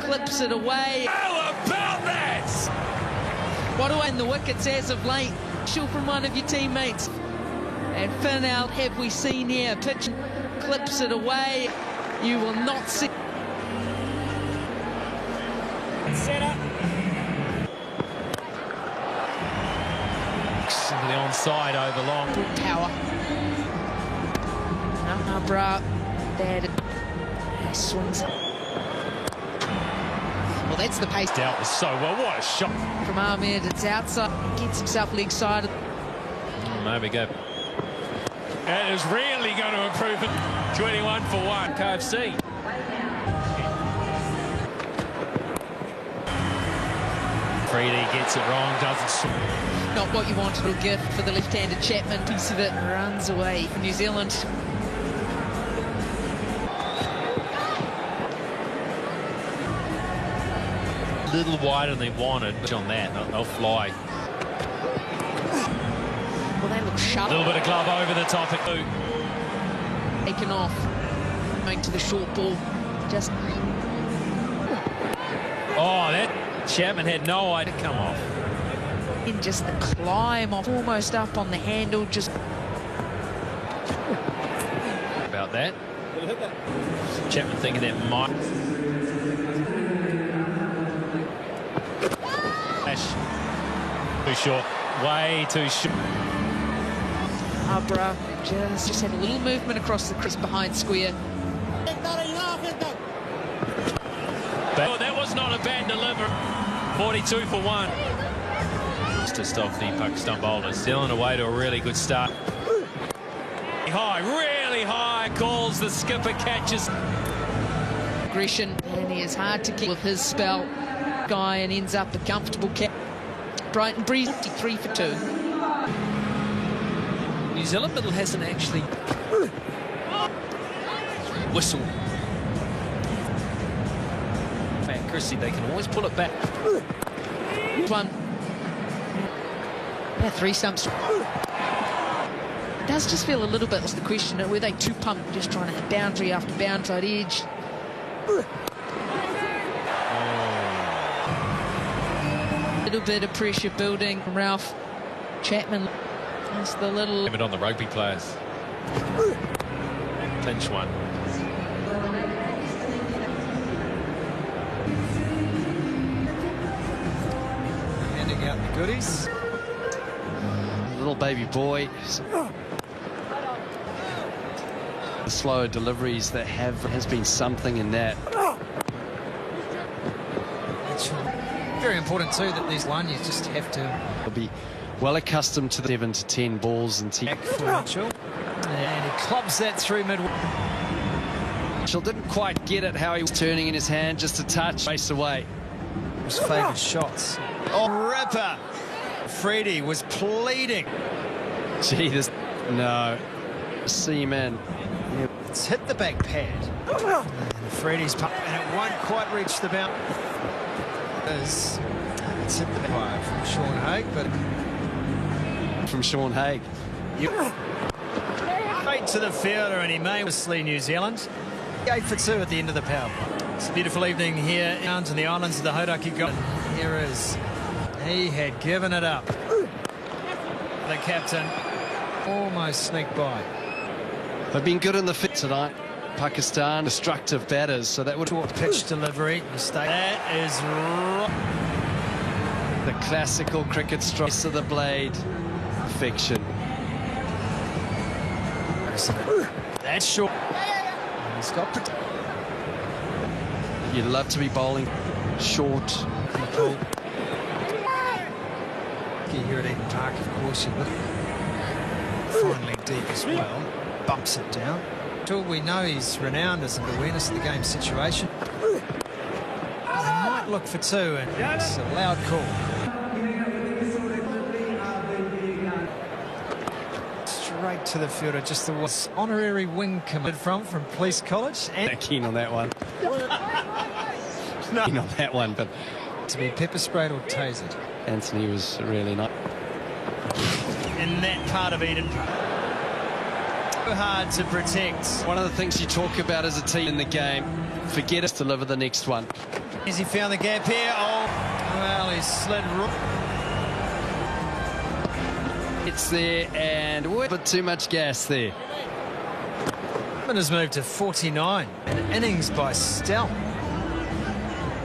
clips it away. How about that? What do I in the wickets as of late? Shoot from one of your teammates. And Finn out have we seen here. Pitch clips it away. You will not see. Set up. Into the onside over long. Power. Bra. There. He swings up. Well, that's the pace. Dealt with so well. What a shot From Ahmed, it's outside. Gets himself leg sided. There we go. That is really going to improve it. 21 for 1. KFC. Freedy gets it wrong, doesn't. Not what you wanted. A gift for the left-handed Chapman. Piece of it runs away from New Zealand. A little wider than they wanted. On that, they'll fly. Well, they look sharp. A little bit of glove over the top. Taken off. Going to the short ball. Just. Oh, that Chapman had no idea to come off. In just the climb off, almost up on the handle. Just. About that. Chapman thinking that might. Too short. Way too short. Abra just had a little movement across the crease behind square. Oh, that was not a bad delivery. 42 for 1. Just off the Pakistan bowlers. Still on the way to a really good start. High, really high. Calls, the skipper catches. Aggression, and he is hard to keep with his spell. Guy and ends up a comfortable catch. Brighton breeze 53 for 2. New Zealand middle hasn't actually whistle. Accuracy, they can always pull it back. One. Yeah, 3 stumps. It does just feel a little bit, was the question, were they too pumped, just trying to hit boundary after boundary edge? A little bit of pressure building from Ralph Chapman. That's the little... Limit on the rugby players. Clinch one. Handing out the goodies. Little baby boy. The slower deliveries that has been something in that. It's very important too that these one you just have to Be well accustomed to the 7 to 10 balls and back for Mitchell, and he clubs that through mid. Mitchell didn't quite get it how he was turning in his hand, just a touch, race away. His favoured shots. Oh, ripper! Freedy was pleading. Gee, this no seaman. It's hit the back pad. And Freedy's pump, and it won't quite reach the bound. It's hit the back from Sean Haig, but From Sean Haig. straight to the fielder, and he may obviously New Zealand. 8 for 2 at the end of the power. It's a beautiful evening here down in the islands of the Hauraki. Here is. He had given it up. The captain almost sneaked by. They've been good in the fit tonight. Pakistan, destructive batters, so that would... Short pitch delivery. Mistake. That is The classical cricket strokes of the blade. Perfection. That's short. He's got... You'd love to be bowling short. Here at Eden Park, of course, you look finally deep as well. Bumps it down. Till we know he's renowned as an awareness of the game situation. They might look for 2, and it's a loud call. Straight to the fielder, just the honorary wing committed from Police College. And Not keen on that one. Not keen on that one, but to be pepper sprayed or tasered. Anthony was really nice. In that part of Eden Park. So hard to protect. One of the things you talk about as a team in the game, forget us, deliver the next one. As he found the gap here. Oh, well, he slid. It's there and a bit too much gas there. Has moved to 49. An innings by Stell.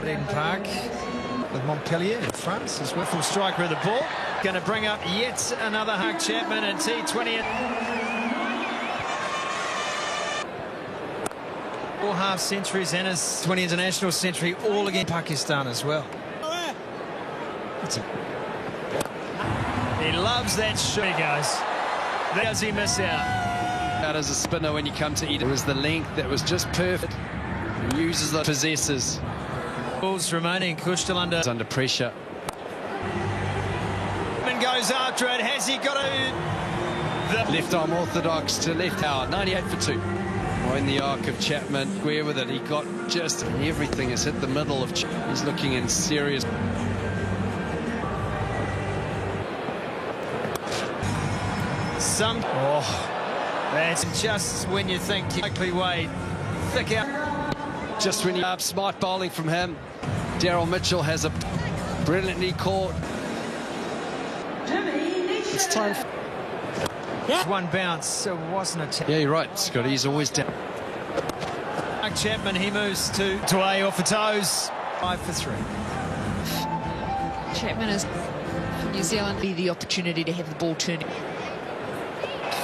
Eden Park with Montpellier in front. His wiffle striker of the ball. Going to bring up yet another Hug Chapman and T20. 4 half centuries and his 20 international century, all against Pakistan as well. He loves that shot. He goes. Does he miss out? Out as a spinner when you come to eat. It was the length that was just perfect. He uses the possessors. Balls remaining. Kush still under pressure. And goes after it. Has he got a... Left arm orthodox to left hour. 98 for 2. Oh, in the arc of Chapman. Square with it. He got just everything. Has hit the middle of Chapman. He's looking in serious... That's just when you think you likely way thick out. Just when you smart bowling from him. Daryl Mitchell has a brilliantly caught. It's time. One bounce, so it wasn't a... Yeah, you're right, Scott. He's always down. Chapman, he moves to A off the toes. 5 for 3. Chapman is for New Zealand. Be the opportunity to have the ball turning.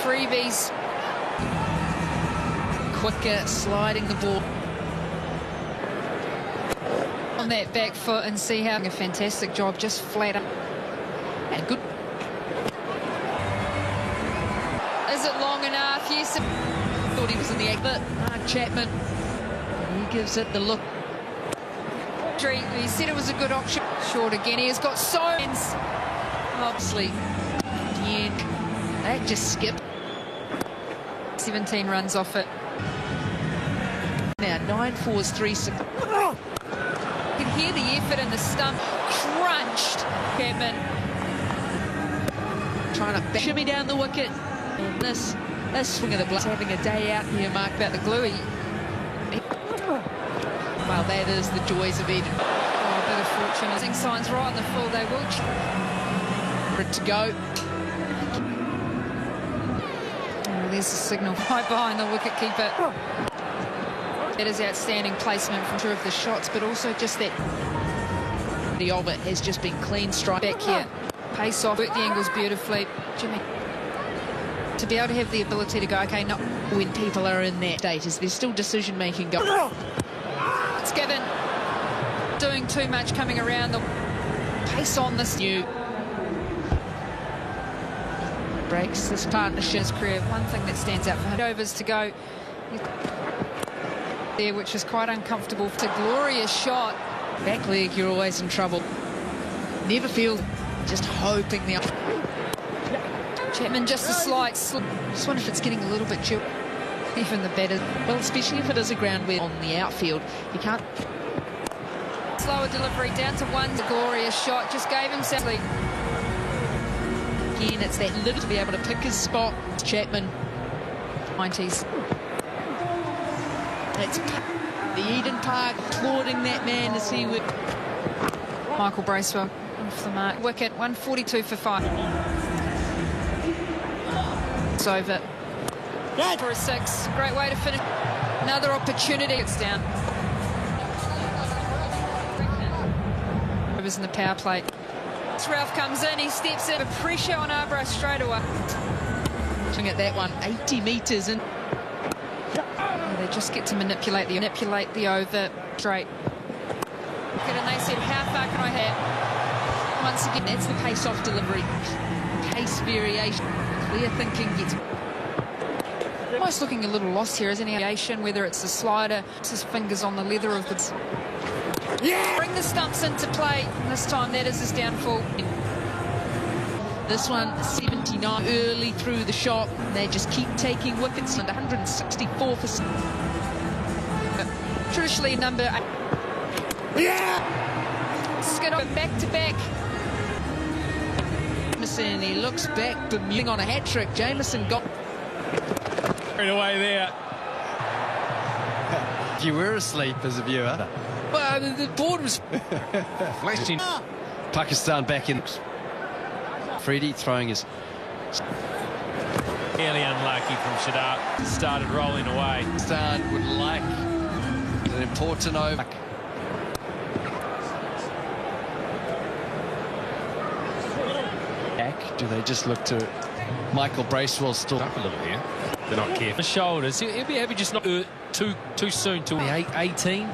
Freebies. Quicker, sliding the ball on that back foot and see how a fantastic job, just flat up and good. Is it long enough? Yes. Thought he was in the act, but Chapman, he gives it the look. He said it was a good option. Short again. He has got so obviously. Yeah, that just skipped. 17 runs off it. Now 9 4s 3 6. You can hear the effort in the stump. Crunched. Chapman trying to shimmy down the wicket. And this swing of the blood. Having a day out here, Mark, about the gluey. Well, that is the joys of Eden. Oh, a bit of fortune. Using signs right in the full. They will. For it to go. There's a signal right behind the wicketkeeper. That is outstanding placement from two of the shots, but also just that the of it has just been clean strike back here. Pace off, work the angles beautifully. Jimmy, to be able to have the ability to go, okay, not when people are in that state, is there's still decision making going. It's given. Doing too much coming around. The pace on this new. Breaks this partnership's career. One thing that stands out for him. Overs to go there, which is quite uncomfortable. It's a glorious shot. Back leg, you're always in trouble. Never feel, just hoping the... Chapman, just a slight slip. Just wonder if it's getting a little bit chill. Even the better. Well, especially if it is a ground where on the outfield, you can't... Slower delivery, down to one. A glorious shot, just gave himself... Again, it's that little to be able to pick his spot. Chapman, 90s. It's the Eden Park applauding that man as he would. Michael Bracewell off the mark. Wicket, 142 for 5. It's over. For a 6. Great way to finish. Another opportunity. It's down. Overs in the power play. Ralph comes in, he steps in, pressure on Arbrough straight away. Looking at that one, 80 metres in. They just get to manipulate the over straight. And they said, how far can I have? Once again, that's the pace off delivery. Pace variation. Clear thinking gets... Almost looking a little lost here, isn't he? Whether it's the slider, his fingers on the leather of the... Yeah! Bring the stumps into play. This time that is his downfall. This one, 79 early through the shot. They just keep taking wickets. And 164 for... Traditionally number 8. Yeah! Skid on back to back. Jameson, he looks back, Bermuda on a hat-trick. Jameson got... Straight away there. If you were asleep as a viewer. Well, the board was flashing. Pakistan back in. Freddie throwing his... Fairly unlucky from Shadab. Started rolling away. Pakistan would like an important over. Do they just look to Michael Bracewell still Up a little here. They're not careful. The shoulders. He'll be happy just not too soon to the 18.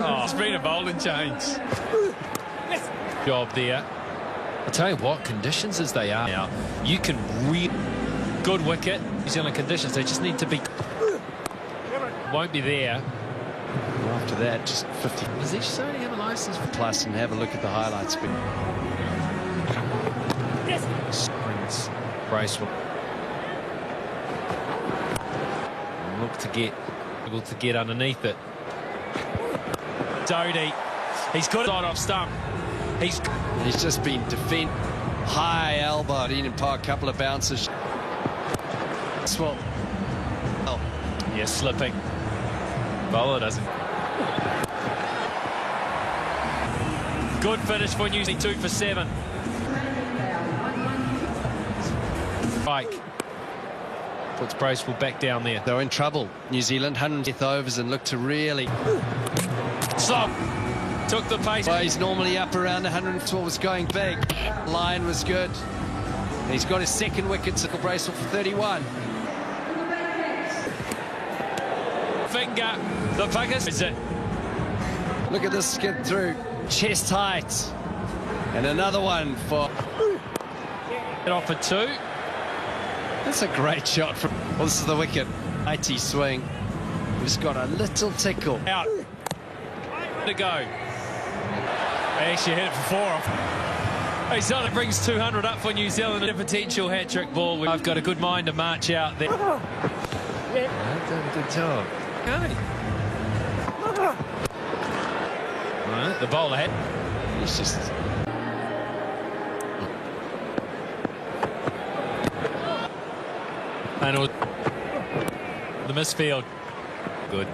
Oh, speed of bowling change. Job there. I'll tell you what, conditions as they are now, you can good wicket. New Zealand conditions, they just need to be. Won't be there. After that, just 50. Does each side have a license for plus and have a look at the highlights. Springs Bracewell. Look to get able to get underneath it. Doty, he's got it off stump. He's just been defend high elbow at Eden Park, couple of bounces. Swap. Oh. Yeah, slipping. Bowler doesn't. Good finish for New Zealand, 2 for 7. Pike puts Bracewell back down there. They're in trouble. New Zealand 100th overs and look to really. Slop took the pace. Well, he's normally up around 112. Was going big. Line was good. He's got his second wicket. Sickle Bracewell for 31. Finger. The Puckers. Is it? Look at this skid through. Chest height. And another one for. It off for 2. That's a great shot from. Well, this is the wicket. Mighty swing. Just got a little tickle. Out. To go. They actually hit it for 4 off. He sort of brings 200 up for New Zealand. A potential hat-trick ball. I've got a good mind to march out there. I've done a good job. Okay. Right, the bowler had. He's just. And it was the misfield. Good.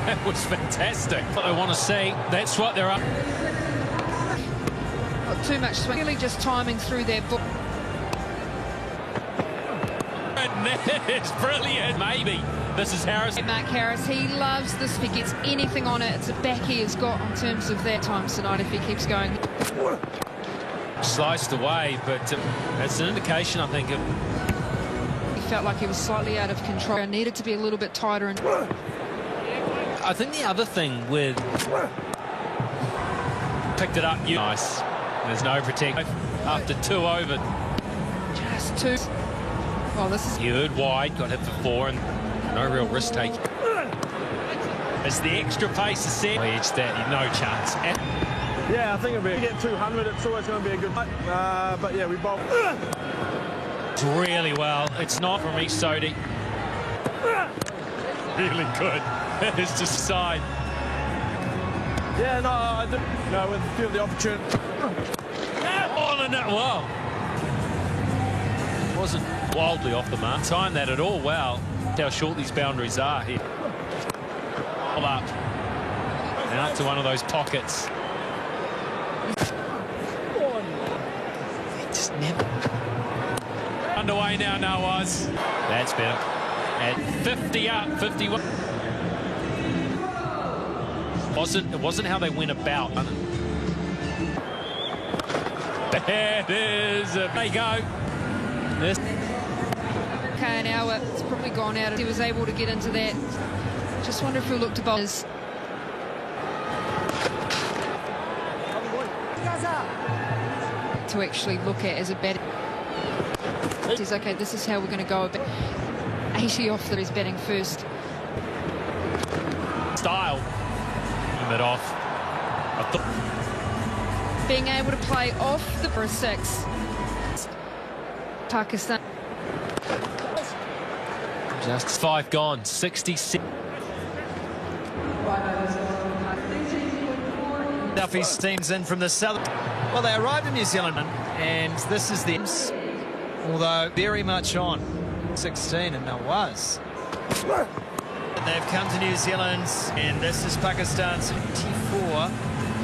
That was fantastic. What I want to see, that's what they're up. Not too much swing. Really just timing through their book. And that is brilliant. Maybe. This is Harris. Mark Harris, he loves this. If he gets anything on it, it's a back he has got in terms of that time tonight if he keeps going. Sliced away, but it's an indication, I think, of. He felt like he was slightly out of control. Needed to be a little bit tighter. And I think the other thing with. Picked it up. Nice. There's no protection after 2 over. Just 2. Oh, this is. You heard wide, got hit for 4, and no real risk take. As the extra pace is set, edge that, no chance. Yeah, I think if we get 200, it's always going to be a good fight. But yeah, we both. Really well. It's not from East Sodi. Really good. It's just side. Yeah, no, I do. No, with a few of the opportunity. On and that. Wow. Wasn't wildly off the mark. Timed that at all well. How short these boundaries are here. All up. And up to one of those pockets. Just never. Underway now, Nawaz. That's better. At 50 up, 51. It wasn't how they went about. There it is. There you go. This. Okay, now it's probably gone out. He was able to get into that. Just wonder if he'll look to bowlers. To actually look at as a batter. He's okay, this is how we're going to go. 80 off that he's batting first. Style. It off. Being able to play off the for a 6. Pakistan. Just 5 gone. 66. Duffy's team's in from the south. Well, they arrived in New Zealand, and this is the. Although very much on. 16, and it was. They've come to New Zealand, and this is Pakistan's 24,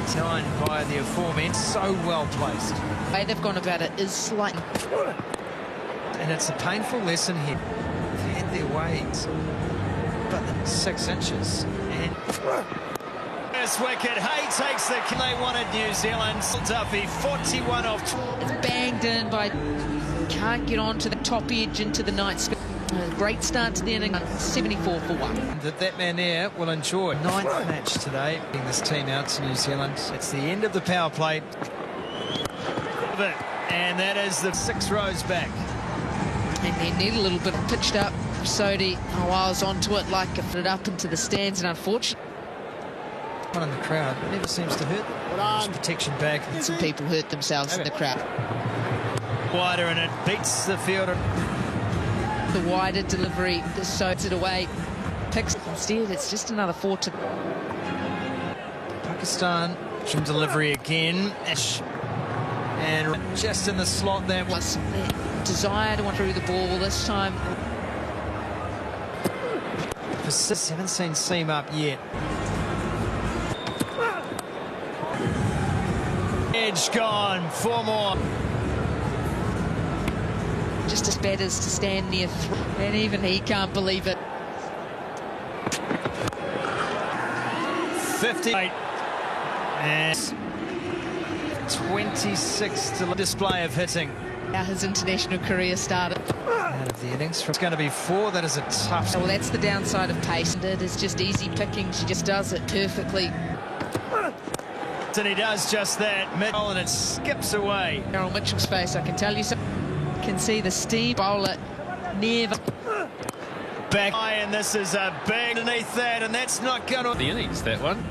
timed by the aforementioned. So well placed. The way they've gone about it is slightly. And it's a painful lesson here. They've had their ways, but 6 inches. And first wicket, Hay takes the. They wanted New Zealand. Duffy, 41 off. It's banged in by. Can't get on to the top edge into the night sky. Great start to the inning. 74 for 1. That man there will enjoy 9th match today. Getting this team out to New Zealand. It's the end of the power play. And that is the 6 rows back. And they need a little bit pitched up. Sodhi, I was onto it like it up into the stands, and unfortunately, One in the crowd never seems to hurt them. There's protection back. some people hurt themselves in the crowd. Wider, and it beats the fielder. The wider delivery, the soaks it away. Picks instead, it's just another 4 to. Pakistan from delivery again. And just in the slot there Was desire to want through the ball this time. Haven't seen seam up yet. Edge gone. 4 more. Just as bad as to stand near, and even he can't believe it. 58 and 26 to display of hitting. How his international career started. Out of the innings. It's going to be 4. That is a tough. Well, that's the downside of pace. It is just easy picking. She just does it perfectly. And he does just that. Middle, and it skips away. Errol Mitchell's face, I can tell you so. Can see the steam bowler never. Back high, and this is a big underneath that, and that's not going to. The innings, that one.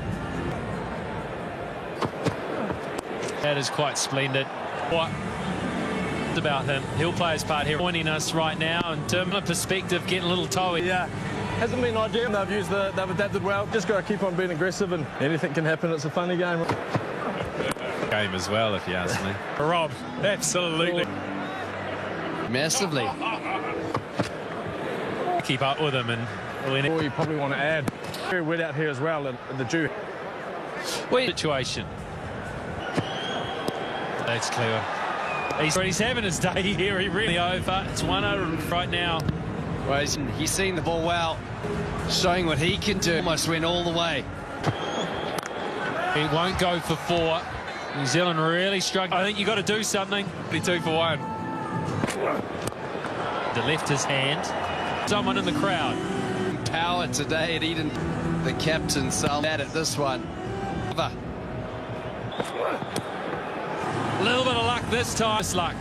That is quite splendid. What about him? He'll play his part here, joining us right now. In terms of perspective, getting a little toey. Yeah, hasn't been ideal. They've adapted well. Just got to keep on being aggressive, and anything can happen. It's a funny game. Game as well, if you ask me. Rob, absolutely. Massively. Keep up with him, and Or you probably want to add. Very wet out here as well, and the dew. Situation. That's clever. He's having his day here. He really over. It's 100 right now. Well, he's seen the ball well, showing what he can do. Almost went all the way. He won't go for 4. New Zealand really struggling. I think you've got to do something. 22 for 1. The left his hand. Someone in the crowd. Power today at Eden. The captain Sal at this one. A little bit of luck this time. Luck.